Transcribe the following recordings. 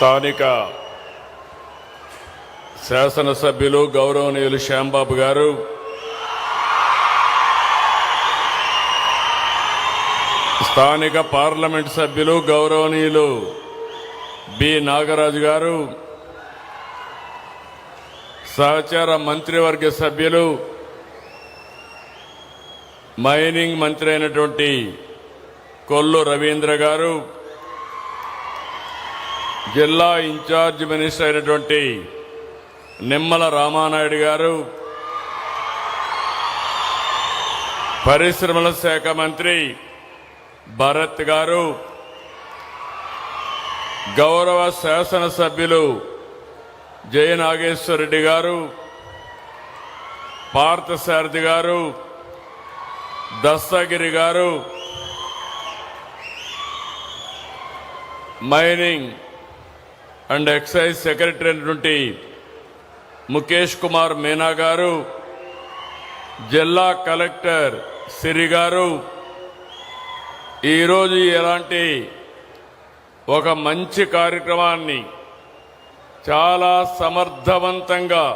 స్థానిక శాసనసభ్యులు గౌరవనీయులు శ్యాంబాబు గారు, స్థానిక పార్లమెంట్ సభ్యులు గౌరవనీయులు బి నాగరాజు గారు, సహచార మంత్రివర్గ సభ్యులు మైనింగ్ మంత్రి అయినటువంటి కొల్లు రవీంద్ర గారు, జిల్లా ఇన్ఛార్జ్ మినిస్టర్ అయినటువంటి నిమ్మల రామానాయుడు గారు, పరిశ్రమల శాఖ మంత్రి భరత్ గారు, గౌరవ శాసనసభ్యులు జయ నాగేశ్వర రెడ్డి గారు, పార్థసారథి గారు, దస్తగిరి గారు, మైనింగ్ అండ్ ఎక్సైజ్ సెక్రటరీ అయినటువంటి ముఖేష్ కుమార్ మీనా గారు, జిల్లా కలెక్టర్ సిరి గారు, ఈరోజు ఎలాంటి ఒక మంచి కార్యక్రమాన్ని చాలా సమర్థవంతంగా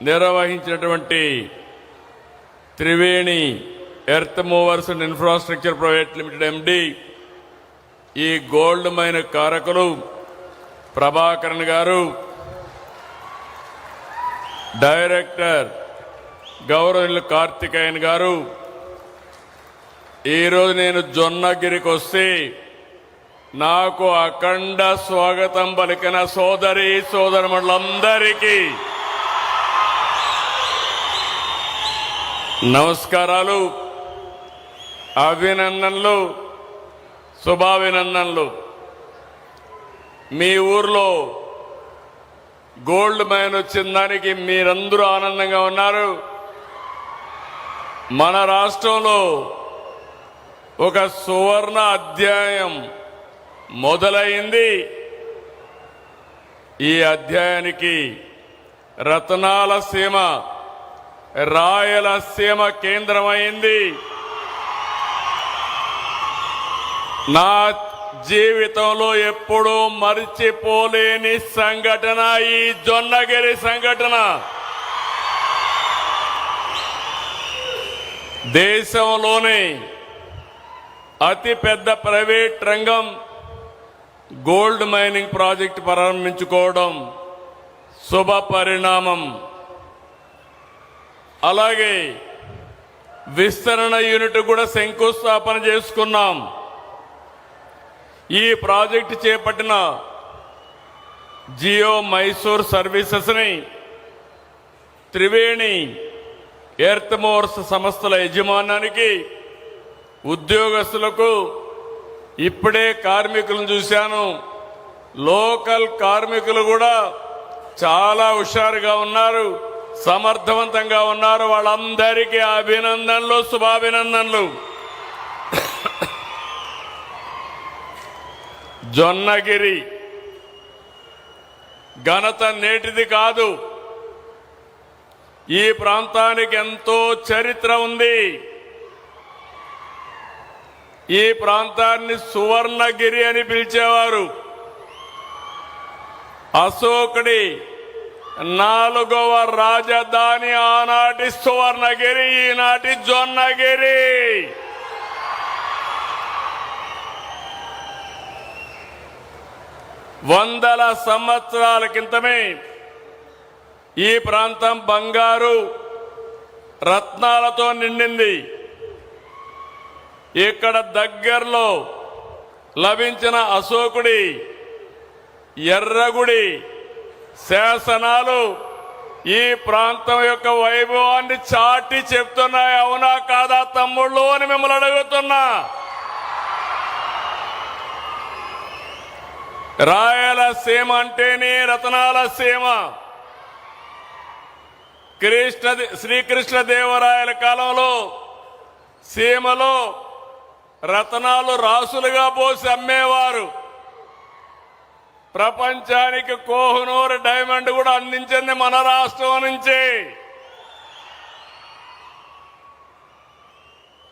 నిర్వహించినటువంటి Triveni earth movers and infrastructure private limited ఎండి, ఈ గోల్డ్ మైన్ కారకులు ప్రభాకరన్ గారు, డైరెక్టర్ గౌరవనీయులు కార్తికేయన్ గారు, ఈరోజు నేను జొన్నగిరికి వస్తే నాకు అఖండ స్వాగతం పలికిన సోదరి సోదరులందరికీ నమస్కారాలు, అభినందనలు, శుభాభినందనలు. మీ ఊర్లో గోల్డ్ మైన్ వచ్చిన దానికి మీరందరూ ఆనందంగా ఉన్నారు. మన రాష్ట్రంలో ఒక సువర్ణ అధ్యాయం మొదలైంది. ఈ అధ్యాయానికి రతనాల సీమ, రాయలసీమ కేంద్రమైంది. నా జీవితంలో ఎప్పుడూ మరిచిపోలేని సంఘటన ఈ జొన్నగిరి సంఘటన. దేశంలోనే అతిపెద్ద ప్రైవేట్ రంగం గోల్డ్ మైనింగ్ ప్రాజెక్టు ప్రారంభించుకోవడం శుభ పరిణామం. అలాగే విస్తరణ యూనిట్ కూడా శంకుస్థాపన చేసుకున్నాం. ఈ ప్రాజెక్టు చేపట్టిన జియో మైసూర్ సర్వీసెస్ని త్రివేణి ఎర్త్ మూవర్స్ సంస్థల యజమానానికి, ఉద్యోగస్తులకు, ఇప్పుడే కార్మికులను చూశాను, లోకల్ కార్మికులు కూడా చాలా హుషారుగా ఉన్నారు, సమర్థవంతంగా ఉన్నారు. వాళ్ళందరికీ అభినందనలు, శుభాభినందనలు. జొన్నగిరి ఘనత నేటిది కాదు. ఈ ప్రాంతానికి ఎంతో చరిత్ర ఉంది. ఈ ప్రాంతాన్ని సువర్ణగిరి అని పిలిచేవారు. అశోకుడి 4వ రాజధాని ఆనాటి సువర్ణగిరి, ఈనాటి జొన్నగిరి. వందల సంవత్సరాల క్రితమే ఈ ప్రాంతం బంగారు రత్నాలతో నిండింది. ఇక్కడ దగ్గరలో లభించిన అశోకుడి ఎర్రగుడి శాసనాలు ఈ ప్రాంతం యొక్క వైభవాన్ని చాటి చెప్తున్నాయి. అవునా కాదా తమ్ముళ్ళు అని మిమ్మల్ని అడుగుతున్నా. రాయలసీమ అంటేనే రతనాల సీమ. శ్రీకృష్ణదేవరాయల కాలంలో సీమలో రతనాలు రాసులుగా పోసి అమ్మేవారు. ప్రపంచానికి కోహినూర్ డైమండ్ కూడా అందించింది మన రాష్ట్రం నుంచి.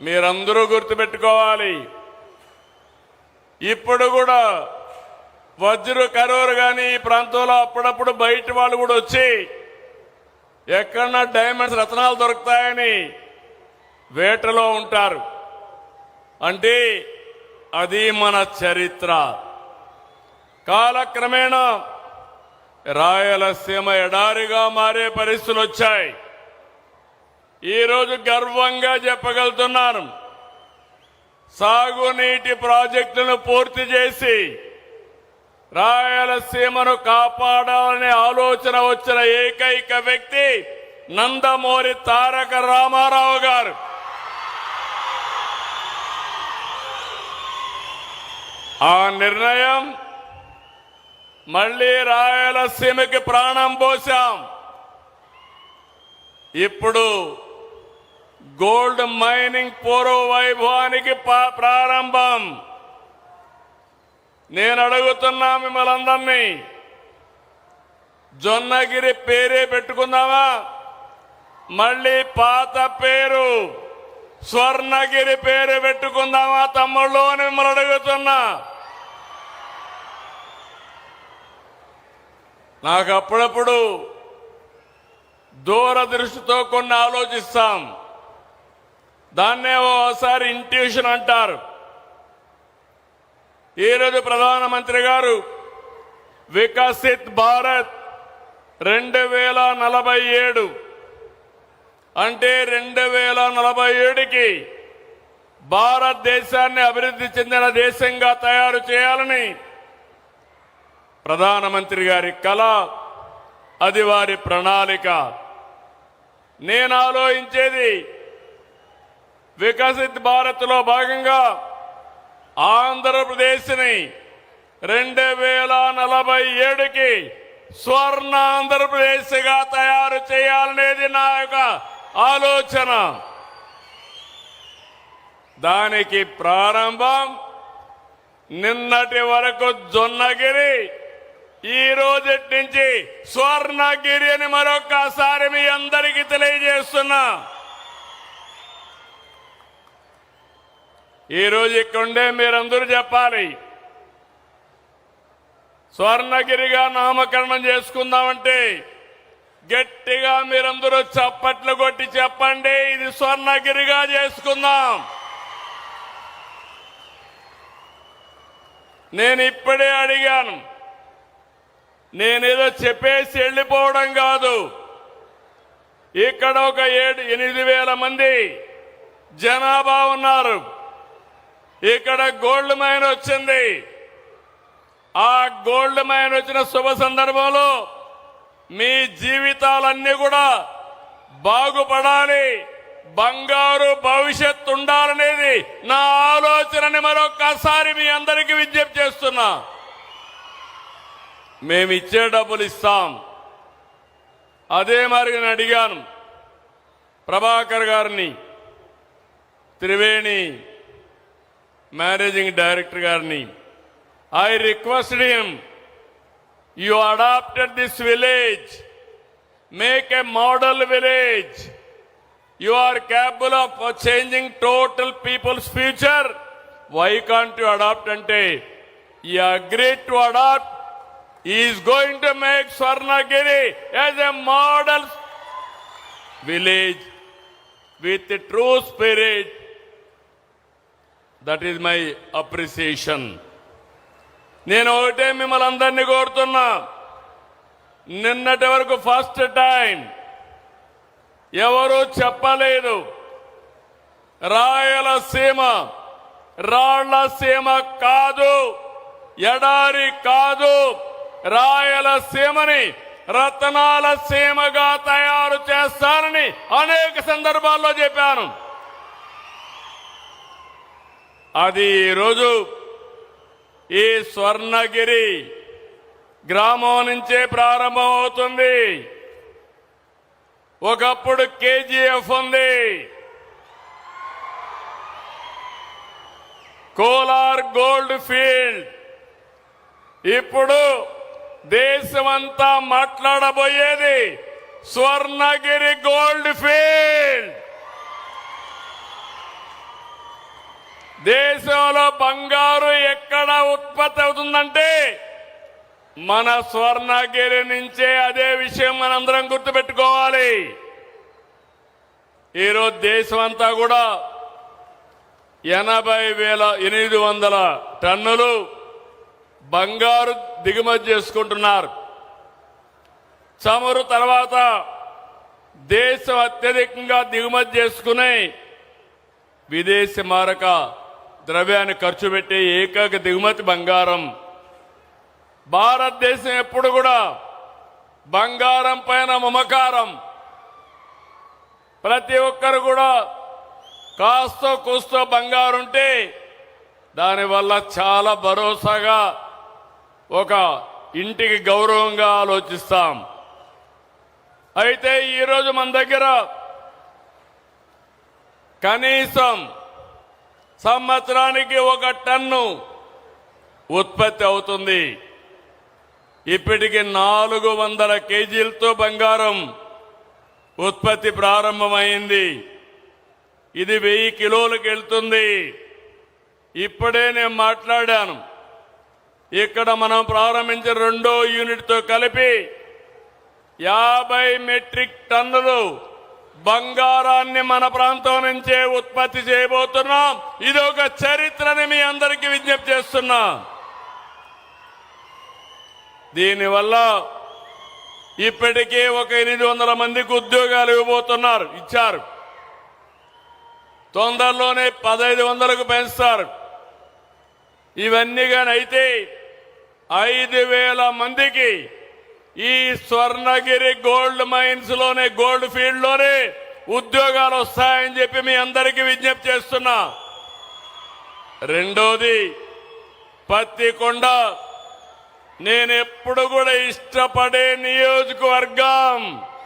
మీరందరూ గుర్తుపెట్టుకోవాలి. ఇప్పుడు కూడా వజ్రు కరూరు కానీ ఈ ప్రాంతంలో అప్పుడప్పుడు బయట వాళ్ళు కూడా వచ్చి ఎక్కడన్నా డైమండ్స్ రత్నాలు దొరుకుతాయని వేటలో ఉంటారు. అంటే అది మన చరిత్ర. కాలక్రమేణా రాయలసీమ ఎడారిగా మారే పరిస్థితులు వచ్చాయి. ఈరోజు గర్వంగా చెప్పగలుగుతున్నాను, సాగునీటి ప్రాజెక్టులను పూర్తి చేసి రాయలసీమను కాపాడాలనే ఆలోచన వచ్చిన ఏకైక వ్యక్తి నందమూరి తారక రామారావు గారు. ఆ నిర్ణయం మళ్లీ రాయలసీమకి ప్రాణం పోశాం. ఇప్పుడు గోల్డ్ మైనింగ్ పూర్వ వైభవానికి ప్రారంభం. నేను అడుగుతున్నా మిమ్మల్ని అందరినీ, జొన్నగిరి పేరే పెట్టుకుందామా? మళ్ళీ పాత పేరు స్వర్ణగిరి పేరు పెట్టుకుందామా తమ్ముళ్ళు అని మిమ్మల్ని అడుగుతున్నా. నాకు అప్పుడప్పుడు దూరదృష్టితో కొన్ని ఆలోచిస్తాం. దాన్నే ఓసారి ఇంట్యూషన్ అంటారు. ఈరోజు ప్రధానమంత్రి గారు వికసిత్ భారత్ 2047 అంటే 2047కి భారతదేశాన్ని అభివృద్ధి చెందిన దేశంగా తయారు చేయాలని ప్రధానమంత్రి గారి కల, అది వారి ప్రణాళిక. నేను ఆలోచించేది, వికసిత్ భారత్లో భాగంగా ఆంధ్రప్రదేశ్ని 2047కి స్వర్ణ ఆంధ్రప్రదేశ్గా తయారు చేయాలనేది నా యొక్క ఆలోచన. దానికి ప్రారంభం నిన్నటి వరకు జొన్నగిరి, ఈ రోజటి నుంచి స్వర్ణగిరి అని మరొక్కసారి మీ అందరికీ తెలియజేస్తున్నా. ఈరోజు ఇక్కడుండే మీరందరూ చెప్పాలి, స్వర్ణగిరిగా నామకరణం చేసుకుందామంటే గట్టిగా మీరందరూ చప్పట్లు కొట్టి చెప్పండి, ఇది స్వర్ణగిరిగా చేసుకుందాం. నేను ఇప్పుడే అడిగాను, నేనేదో చెప్పేసి వెళ్ళిపోవడం కాదు. ఇక్కడ ఒక 8,000 మంది జనాభా ఉన్నారు. ఇక్కడ గోల్డ్ మైన్ వచ్చింది. ఆ గోల్డ్ మైన్ వచ్చిన శుభ సందర్భంలో మీ జీవితాలన్నీ కూడా బాగుపడాలి, బంగారు భవిష్యత్తు ఉండాలనేది నా ఆలోచనని మరొక్కసారి మీ అందరికీ విజ్ఞప్తి చేస్తున్నా. మేమిచ్చే డబ్బులు ఇస్తాం. అదే మరి నేను అడిగాను ప్రభాకర్ గారిని, త్రివేణి మేనేజింగ్ డైరెక్టర్ గారిని. I requested him, you adopted this village, make a model village. You are capable of changing total people's future. Why can't you adopt? Ante he agreed to adopt. He is going to make Swarnagiri as a model village with a true spirit. That is my appreciation. నేను ఒకటే మిమ్మల్ని అందరినీ కోరుతున్నా, నిన్నటి వరకు first time ఎవరూ చెప్పలేదు రాయలసీమ రాళ్లసీమ కాదు, ఎడారి కాదు, రాయలసీమని రతనాల సీమగా తయారు చేస్తారని అనేక సందర్భాల్లో చెప్పాను. అది ఈరోజు ఈ స్వర్ణగిరి గ్రామం నుంచే ప్రారంభమవుతుంది. ఒకప్పుడు కేజీఎఫ్ ఉంది, కోలార్ గోల్డ్ ఫీల్డ్. ఇప్పుడు దేశమంతా మాట్లాడబోయేది స్వర్ణగిరి గోల్డ్ ఫీల్డ్. దేశంలో బంగారు ఎక్కడ ఉత్పత్తి అవుతుందంటే మన స్వర్ణగిరి నుంచే అదే విషయం మనందరం గుర్తుపెట్టుకోవాలి. ఈరోజు దేశం అంతా కూడా 80,800 టన్నులు బంగారు దిగుమతి చేసుకుంటున్నారు. చమురు తర్వాత దేశం అత్యధికంగా దిగుమతి చేసుకునే విదేశీ మారక ద్రవ్యాన్ని ఖర్చు పెట్టే ఏకైక దిగుమతి బంగారం. భారతదేశం ఎప్పుడు కూడా బంగారం పైన మమకారం. ప్రతి ఒక్కరు కూడా కాస్తో కూస్తో బంగారు ఉంటే దానివల్ల చాలా భరోసాగా ఒక ఇంటికి గౌరవంగా ఆలోచిస్తాం. అయితే ఈరోజు మన దగ్గర కనీసం సంవత్సరానికి 1 టన్ను ఉత్పత్తి అవుతుంది. ఇప్పటికి 400 కేజీలతో బంగారం ఉత్పత్తి ప్రారంభమైంది. ఇది 1000 కిలోలకు వెళ్తుంది. ఇప్పుడే నేను మాట్లాడాను. ఇక్కడ మనం ప్రారంభించిన 2వ యూనిట్తో కలిపి 50 మెట్రిక్ టన్నులు బంగారాన్ని మన ప్రాంతం నుంచే ఉత్పత్తి చేయబోతున్నాం. ఇది ఒక చరిత్రని మీ అందరికీ విజ్ఞప్తి చేస్తున్నా. దీనివల్ల ఇప్పటికే ఒక 800 మందికి ఉద్యోగాలు ఇచ్చారు. తొందరలోనే 1500కు పెంచుతారు. ఇవన్నీ కానీ అయితే 5000 మందికి ఈ స్వర్ణగిరి గోల్డ్ మైన్స్ లోనే, గోల్డ్ ఫీల్డ్ లోనే ఉద్యోగాలు వస్తాయని చెప్పి మీ అందరికీ విజ్ఞప్తి చేస్తున్నా. రెండోది, పత్తికొండ నేను ఎప్పుడు కూడా ఇష్టపడే నియోజకవర్గం.